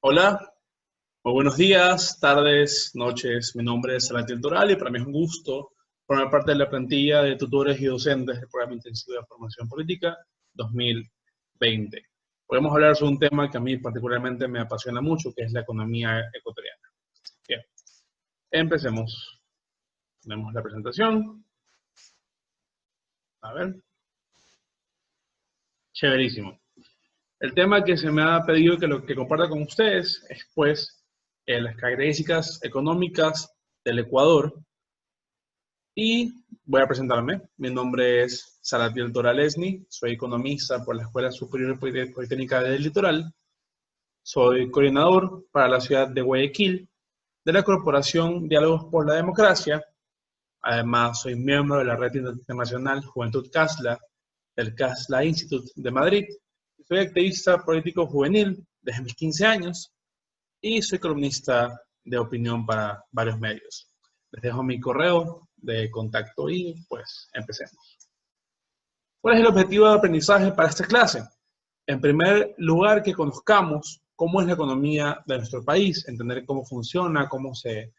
Hola, muy buenos días, tardes, noches. Mi nombre es Salatiel Toral y para mí es un gusto formar parte de la plantilla de tutores y docentes del Programa Intensivo de Formación Política 2020. Podemos hablar sobre un tema que a mí particularmente me apasiona mucho, que es la economía ecuatoriana. Bien, empecemos. Tenemos la presentación. A ver, chéverísimo. El tema que se me ha pedido que comparta con ustedes es, pues, las características económicas del Ecuador. Y voy a presentarme. Mi nombre es Salatiel Toralesni, soy economista por la Escuela Superior Politécnica del Litoral. Soy coordinador para la ciudad de Guayaquil de la Corporación Diálogos por la Democracia. Además, soy miembro de la Red Internacional Juventud CASLA, del CASLA Institute de Madrid. Soy activista político juvenil desde mis 15 años y soy columnista de opinión para varios medios. Les dejo mi correo de contacto y pues empecemos. ¿Cuál es el objetivo de aprendizaje para esta clase? En primer lugar, que conozcamos cómo es la economía de nuestro país, entender cómo funciona, cómo se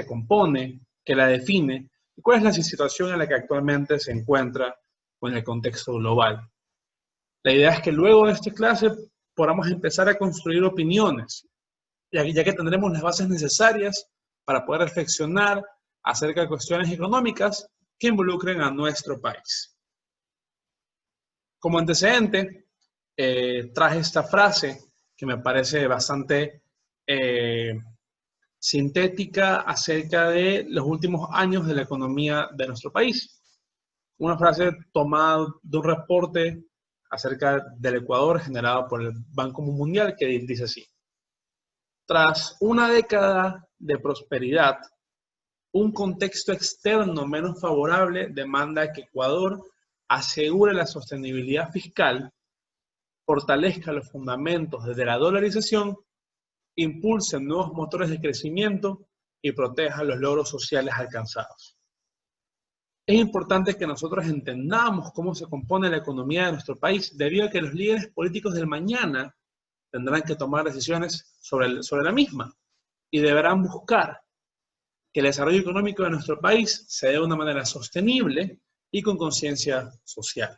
compone, qué la define y cuál es la situación en la que actualmente se encuentra con el contexto global. La idea es que luego de esta clase podamos empezar a construir opiniones, ya que tendremos las bases necesarias para poder reflexionar acerca de cuestiones económicas que involucren a nuestro país. Como antecedente, traje esta frase que me parece bastante sintética acerca de los últimos años de la economía de nuestro país. Una frase tomada de un reporte acerca del Ecuador generado por el Banco Mundial que dice así: tras una década de prosperidad, un contexto externo menos favorable demanda que Ecuador asegure la sostenibilidad fiscal, fortalezca los fundamentos desde la dolarización, impulse nuevos motores de crecimiento y proteja los logros sociales alcanzados. Es importante que nosotros entendamos cómo se compone la economía de nuestro país, debido a que los líderes políticos del mañana tendrán que tomar decisiones sobre la misma y deberán buscar que el desarrollo económico de nuestro país se dé de una manera sostenible y con conciencia social.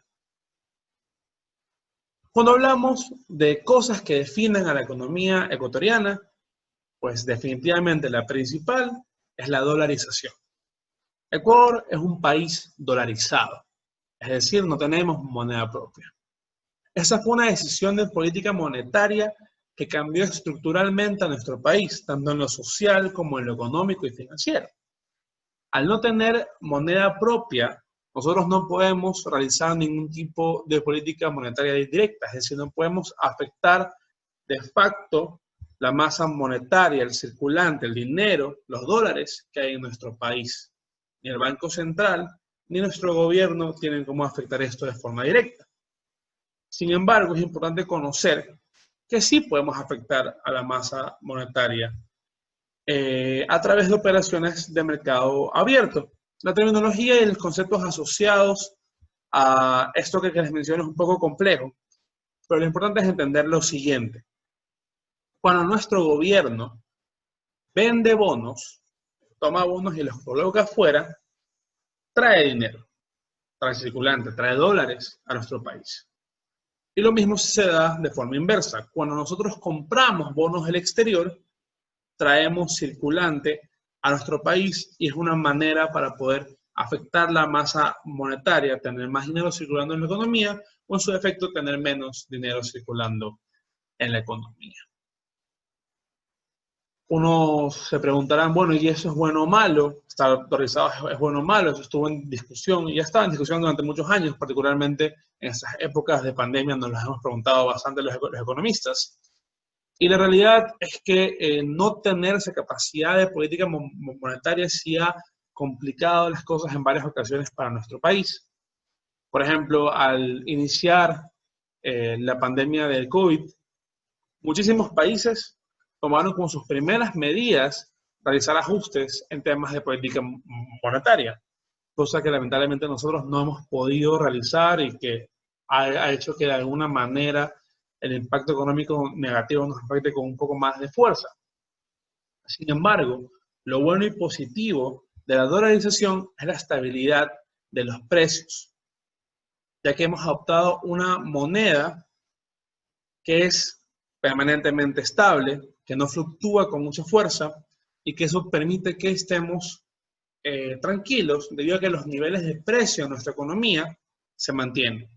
Cuando hablamos de cosas que definen a la economía ecuatoriana, pues definitivamente la principal es la dolarización. Ecuador es un país dolarizado, es decir, no tenemos moneda propia. Esa fue una decisión de política monetaria que cambió estructuralmente a nuestro país, tanto en lo social como en lo económico y financiero. Al no tener moneda propia, nosotros no podemos realizar ningún tipo de política monetaria directa, es decir, no podemos afectar de facto la masa monetaria, el circulante, el dinero, los dólares que hay en nuestro país. Ni el Banco Central ni nuestro gobierno tienen cómo afectar esto de forma directa. Sin embargo, es importante conocer que sí podemos afectar a la masa monetaria a través de operaciones de mercado abierto. La terminología y los conceptos asociados a esto que les menciono es un poco complejo, pero lo importante es entender lo siguiente. Cuando nuestro gobierno vende bonos, toma bonos y los coloca afuera, trae dinero, trae circulante, trae dólares a nuestro país. Y lo mismo se da de forma inversa. Cuando nosotros compramos bonos del exterior, traemos circulante a nuestro país y es una manera para poder afectar la masa monetaria, tener más dinero circulando en la economía o en su defecto tener menos dinero circulando en la economía. Unos se preguntarán, bueno, ¿y eso es bueno o malo? ¿Estar dolarizado es bueno o malo? Eso estuvo en discusión y ya estaba en discusión durante muchos años, particularmente en estas épocas de pandemia nos las hemos preguntado bastante los economistas. Y la realidad es que no tener esa capacidad de política monetaria sí ha complicado las cosas en varias ocasiones para nuestro país. Por ejemplo, al iniciar la pandemia del COVID, muchísimos países tomaron como sus primeras medidas realizar ajustes en temas de política monetaria, cosa que lamentablemente nosotros no hemos podido realizar y que ha hecho que de alguna manera el impacto económico negativo nos afecte con un poco más de fuerza. Sin embargo, lo bueno y positivo de la dolarización es la estabilidad de los precios, ya que hemos adoptado una moneda que es permanentemente estable, que no fluctúa con mucha fuerza y que eso permite que estemos tranquilos debido a que los niveles de precio en nuestra economía se mantienen.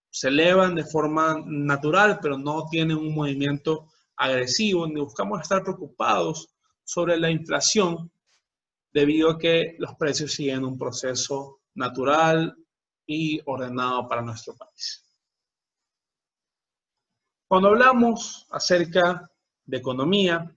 Se elevan de forma natural, pero no tienen un movimiento agresivo, ni buscamos estar preocupados sobre la inflación debido a que los precios siguen un proceso natural y ordenado para nuestro país. Cuando hablamos acerca de economía,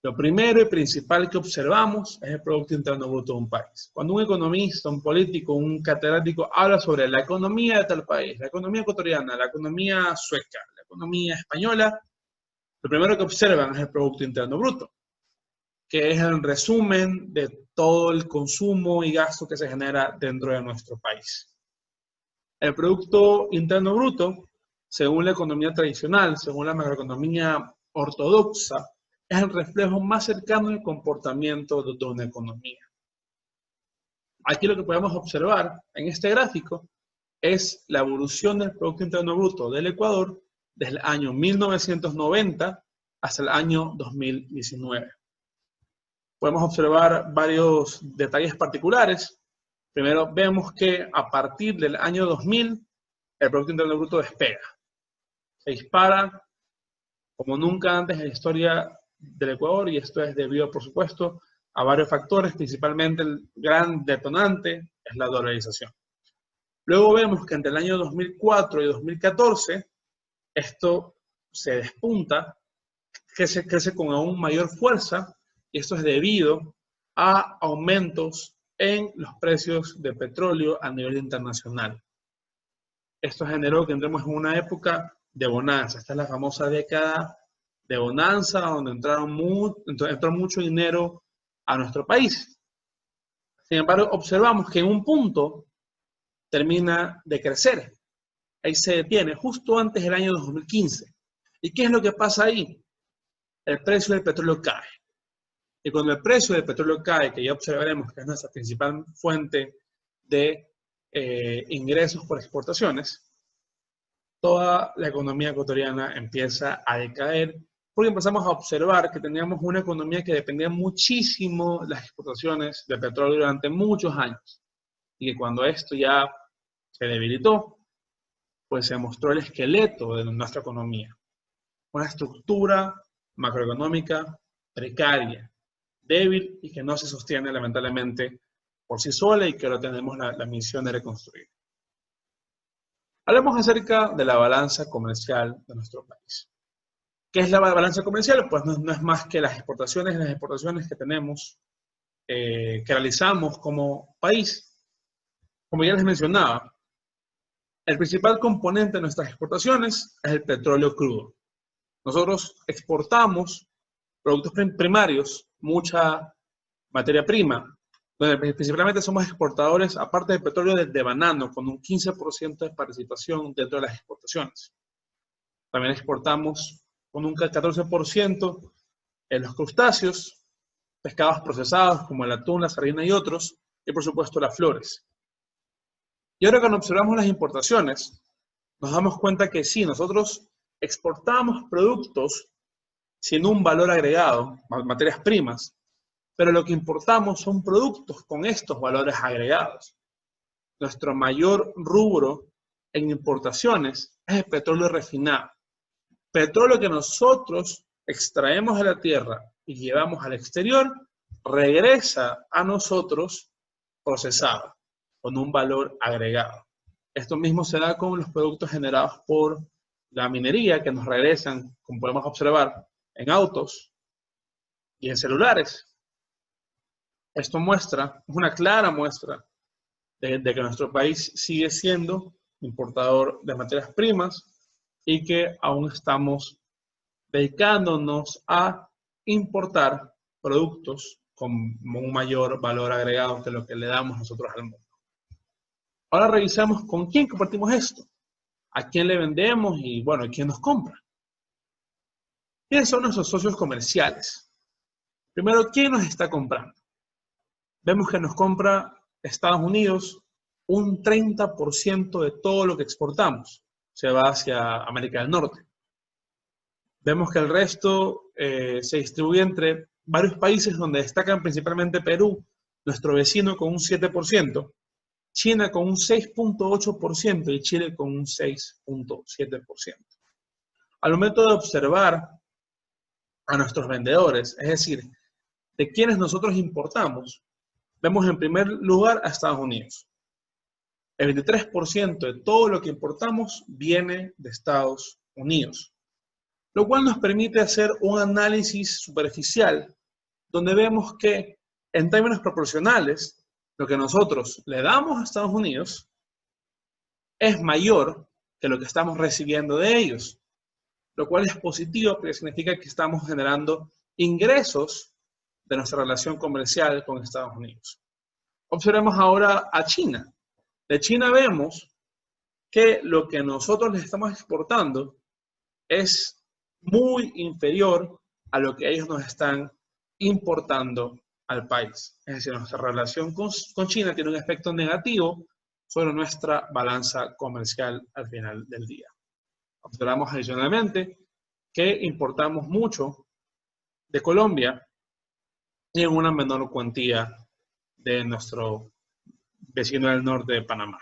lo primero y principal que observamos es el Producto Interno Bruto de un país. Cuando un economista, un político, un catedrático habla sobre la economía de tal país, la economía ecuatoriana, la economía sueca, la economía española, lo primero que observan es el Producto Interno Bruto, que es el resumen de todo el consumo y gasto que se genera dentro de nuestro país. El Producto Interno Bruto, según la economía tradicional, según la macroeconomía ortodoxa, es el reflejo más cercano del comportamiento de una economía. Aquí lo que podemos observar en este gráfico es la evolución del Producto Interno Bruto del Ecuador desde el año 1990 hasta el año 2019. Podemos observar varios detalles particulares. Primero, vemos que a partir del año 2000, el Producto Interno Bruto despega. Se dispara como nunca antes en la historia del Ecuador, y esto es debido, por supuesto, a varios factores, principalmente el gran detonante es la dolarización. Luego vemos que entre el año 2004 y 2014, esto se despunta, crece con aún mayor fuerza, y esto es debido a aumentos en los precios de petróleo a nivel internacional. Esto generó que entremos en una época de bonanza. Esta es la famosa década de bonanza, donde entró mucho dinero a nuestro país. Sin embargo, observamos que en un punto termina de crecer. Ahí se detiene, justo antes del año 2015. ¿Y qué es lo que pasa ahí? El precio del petróleo cae. Y cuando el precio del petróleo cae, que ya observaremos que es nuestra principal fuente de ingresos por exportaciones, toda la economía ecuatoriana empieza a decaer, porque empezamos a observar que teníamos una economía que dependía muchísimo de las exportaciones de petróleo durante muchos años. Y que cuando esto ya se debilitó, pues se mostró el esqueleto de nuestra economía. Una estructura macroeconómica precaria, débil y que no se sostiene lamentablemente por sí sola, y que ahora tenemos la misión de reconstruir. Hablemos acerca de la balanza comercial de nuestro país. ¿Qué es la balanza comercial? Pues no es más que las exportaciones y las exportaciones que tenemos, que realizamos como país. Como ya les mencionaba, el principal componente de nuestras exportaciones es el petróleo crudo. Nosotros exportamos productos primarios, mucha materia prima, donde principalmente somos exportadores, aparte del petróleo, de banano, con un 15% de participación dentro de las exportaciones. También exportamos con un 14% en los crustáceos, pescados procesados como el atún, la sardina y otros, y por supuesto las flores. Y ahora cuando observamos las importaciones, nos damos cuenta que sí, nosotros exportamos productos sin un valor agregado, materias primas, pero lo que importamos son productos con estos valores agregados. Nuestro mayor rubro en importaciones es el petróleo refinado. Petróleo que nosotros extraemos de la tierra y llevamos al exterior, regresa a nosotros procesado, con un valor agregado. Esto mismo se da con los productos generados por la minería, que nos regresan, como podemos observar, en autos y en celulares. Esto muestra, es una clara muestra de que nuestro país sigue siendo importador de materias primas y que aún estamos dedicándonos a importar productos con un mayor valor agregado que lo que le damos nosotros al mundo. Ahora revisamos con quién compartimos esto. a quién le vendemos y, bueno, quién nos compra. ¿Quiénes son nuestros socios comerciales? Primero, ¿quién nos está comprando? Vemos que nos compra Estados Unidos un 30% de todo lo que exportamos. Se va hacia América del Norte. Vemos que el resto se distribuye entre varios países donde destacan principalmente Perú, nuestro vecino con un 7%, China con un 6.8% y Chile con un 6.7%. Al momento de observar a nuestros vendedores, es decir, de quienes nosotros importamos, vemos en primer lugar a Estados Unidos. El 23% de todo lo que importamos viene de Estados Unidos, lo cual nos permite hacer un análisis superficial donde vemos que en términos proporcionales, lo que nosotros le damos a Estados Unidos es mayor que lo que estamos recibiendo de ellos, lo cual es positivo porque significa que estamos generando ingresos de nuestra relación comercial con Estados Unidos. Observemos ahora a China. De China vemos que lo que nosotros les estamos exportando es muy inferior a lo que ellos nos están importando al país. Es decir, nuestra relación con China tiene un efecto negativo sobre nuestra balanza comercial al final del día. Observamos adicionalmente que importamos mucho de Colombia y en una menor cuantía de nuestro vecino del norte de Panamá.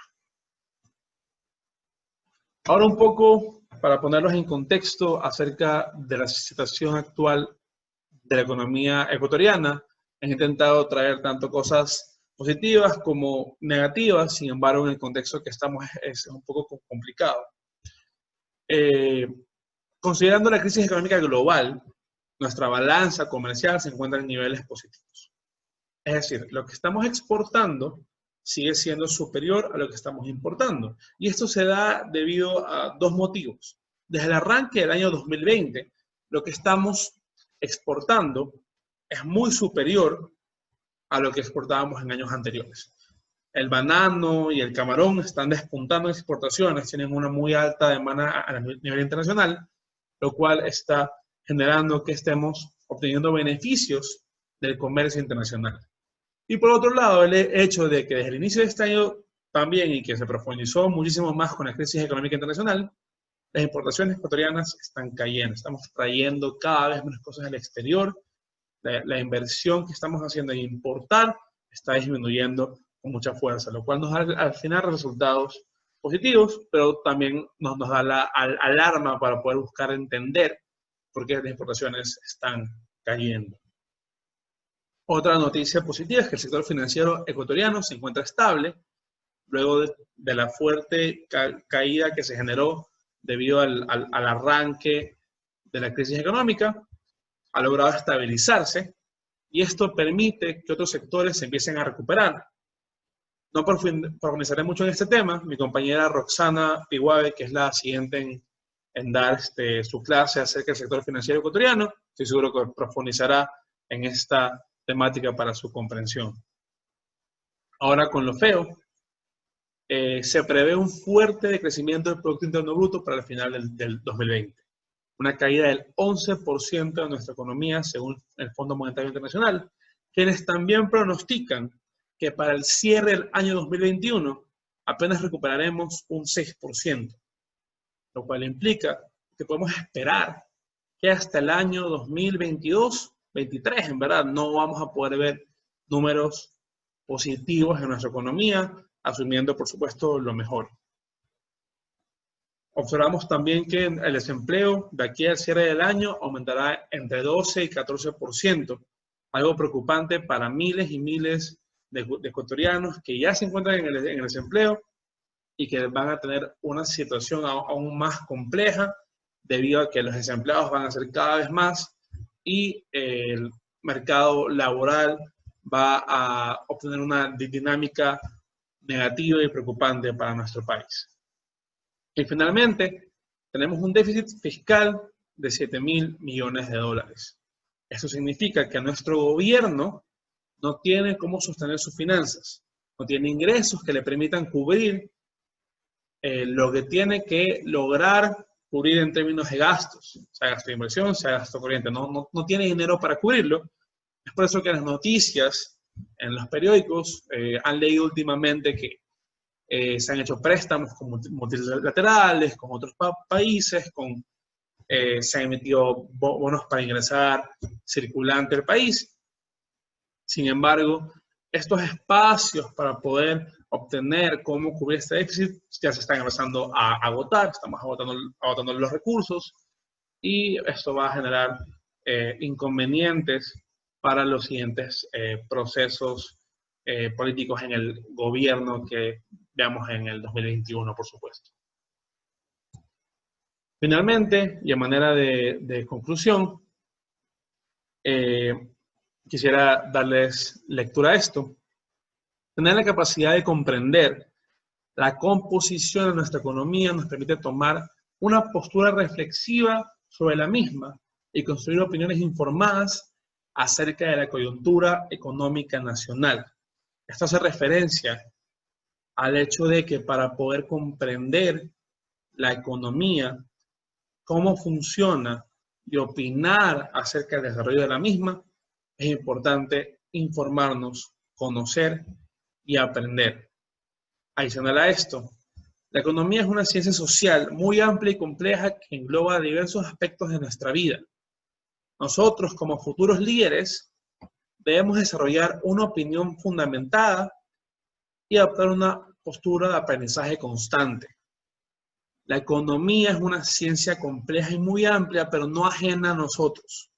Ahora un poco para ponerlos en contexto acerca de la situación actual de la economía ecuatoriana. He intentado traer tanto cosas positivas como negativas, sin embargo en el contexto que estamos es un poco complicado. Considerando la crisis económica global, nuestra balanza comercial se encuentra en niveles positivos. Es decir, lo que estamos exportando sigue siendo superior a lo que estamos importando. Y esto se da debido a dos motivos. Desde el arranque del año 2020, lo que estamos exportando es muy superior a lo que exportábamos en años anteriores. El banano y el camarón están despuntando en exportaciones, tienen una muy alta demanda a nivel internacional, lo cual está generando que estemos obteniendo beneficios del comercio internacional. Y por otro lado, el hecho de que desde el inicio de este año también, y que se profundizó muchísimo más con la crisis económica internacional, las importaciones ecuatorianas están cayendo. Estamos trayendo cada vez menos cosas del exterior. La inversión que estamos haciendo en importar está disminuyendo con mucha fuerza, lo cual nos da al final resultados positivos, pero también nos da la alarma para poder buscar entender por qué las importaciones están cayendo. Otra noticia positiva es que el sector financiero ecuatoriano se encuentra estable luego de la fuerte caída que se generó debido al arranque de la crisis económica. Ha logrado estabilizarse y esto permite que otros sectores se empiecen a recuperar. No profundizaré mucho en este tema. Mi compañera Roxana Piguave, que es la siguiente en dar su clase acerca del sector financiero ecuatoriano, estoy seguro que profundizará en esta temática para su comprensión. Ahora con lo feo, se prevé un fuerte decrecimiento del Producto Interno Bruto para el final del 2020. Una caída del 11% de nuestra economía según el Fondo Monetario Internacional, quienes también pronostican que para el cierre del año 2021 apenas recuperaremos un 6%, lo cual implica que podemos esperar que hasta el año 2022 23, en verdad, no vamos a poder ver números positivos en nuestra economía, asumiendo, por supuesto, lo mejor. Observamos también que el desempleo de aquí al cierre del año aumentará entre 12 y 14%, algo preocupante para miles y miles de ecuatorianos que ya se encuentran en el desempleo y que van a tener una situación aún más compleja debido a que los desempleados van a ser cada vez más y el mercado laboral va a obtener una dinámica negativa y preocupante para nuestro país. Y finalmente, tenemos un déficit fiscal de 7.000 millones de dólares. Eso significa que nuestro gobierno no tiene cómo sostener sus finanzas, no tiene ingresos que le permitan cubrir lo que tiene que lograr cubrir en términos de gastos, sea gasto de inversión, sea gasto corriente, no tiene dinero para cubrirlo. Es por eso que las noticias en los periódicos han leído últimamente que se han hecho préstamos multilaterales con otros países, se han emitido bonos para ingresar circulante al país. Sin embargo, estos espacios para poder obtener cómo cubrir este déficit ya se están empezando a agotar, estamos agotando los recursos y esto va a generar inconvenientes para los siguientes procesos políticos en el gobierno que veamos en el 2021, por supuesto. Finalmente, y a manera de conclusión, quisiera darles lectura a esto. Tener la capacidad de comprender la composición de nuestra economía nos permite tomar una postura reflexiva sobre la misma y construir opiniones informadas acerca de la coyuntura económica nacional. Esto hace referencia al hecho de que para poder comprender la economía, cómo funciona y opinar acerca del desarrollo de la misma, es importante informarnos, conocer y aprender. Adicional a esto, la economía es una ciencia social muy amplia y compleja que engloba diversos aspectos de nuestra vida. Nosotros, como futuros líderes, debemos desarrollar una opinión fundamentada y adoptar una postura de aprendizaje constante. La economía es una ciencia compleja y muy amplia, pero no ajena a nosotros.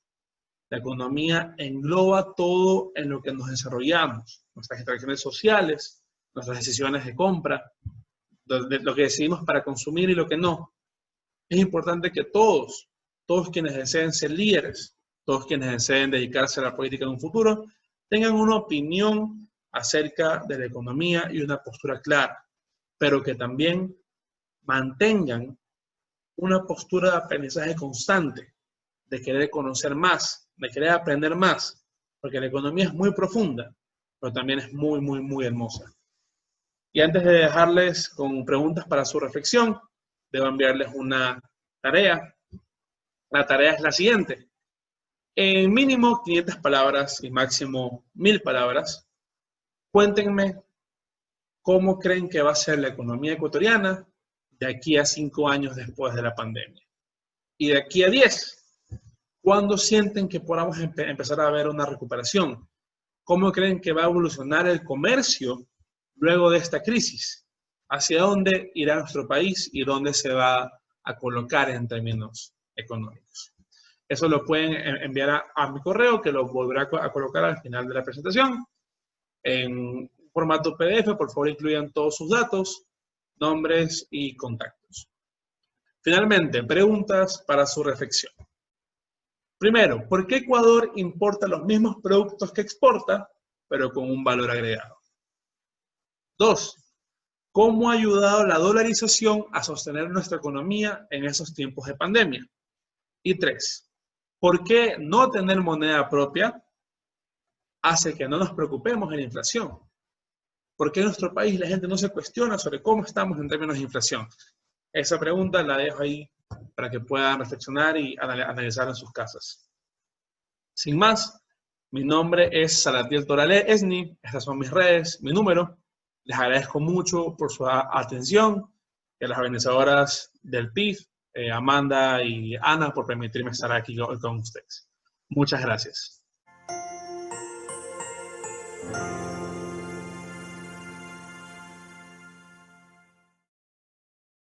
La economía engloba todo en lo que nos desarrollamos, nuestras interacciones sociales, nuestras decisiones de compra, lo que decidimos para consumir y lo que no. Es importante que todos quienes deseen ser líderes, todos quienes deseen dedicarse a la política en un futuro, tengan una opinión acerca de la economía y una postura clara, pero que también mantengan una postura de aprendizaje constante, de querer conocer más, de querer aprender más, porque la economía es muy profunda, pero también es muy, muy, muy hermosa. Y antes de dejarles con preguntas para su reflexión, debo enviarles una tarea. La tarea es la siguiente. En mínimo 500 palabras y máximo 1000 palabras, cuéntenme cómo creen que va a ser la economía ecuatoriana de aquí a 5 años después de la pandemia. Y de aquí a 10, ¿cuándo sienten que podamos empezar a ver una recuperación? ¿Cómo creen que va a evolucionar el comercio luego de esta crisis? ¿Hacia dónde irá nuestro país y dónde se va a colocar en términos económicos? Eso lo pueden enviar a mi correo, que lo volveré a colocar al final de la presentación. En formato PDF, por favor incluyan todos sus datos, nombres y contactos. Finalmente, preguntas para su reflexión. Primero, ¿por qué Ecuador importa los mismos productos que exporta, pero con un valor agregado? 2. ¿Cómo ha ayudado la dolarización a sostener nuestra economía en esos tiempos de pandemia? Y 3. ¿Por qué no tener moneda propia hace que no nos preocupemos en la inflación? ¿Por qué en nuestro país la gente no se cuestiona sobre cómo estamos en términos de inflación? Esa pregunta la dejo ahí para que puedan reflexionar y analizar en sus casas. Sin más, mi nombre es Salatiel Torale Esni, estas son mis redes, mi número. Les agradezco mucho por su atención y a las organizadoras del PIF, Amanda y Ana, por permitirme estar aquí con ustedes. Muchas gracias.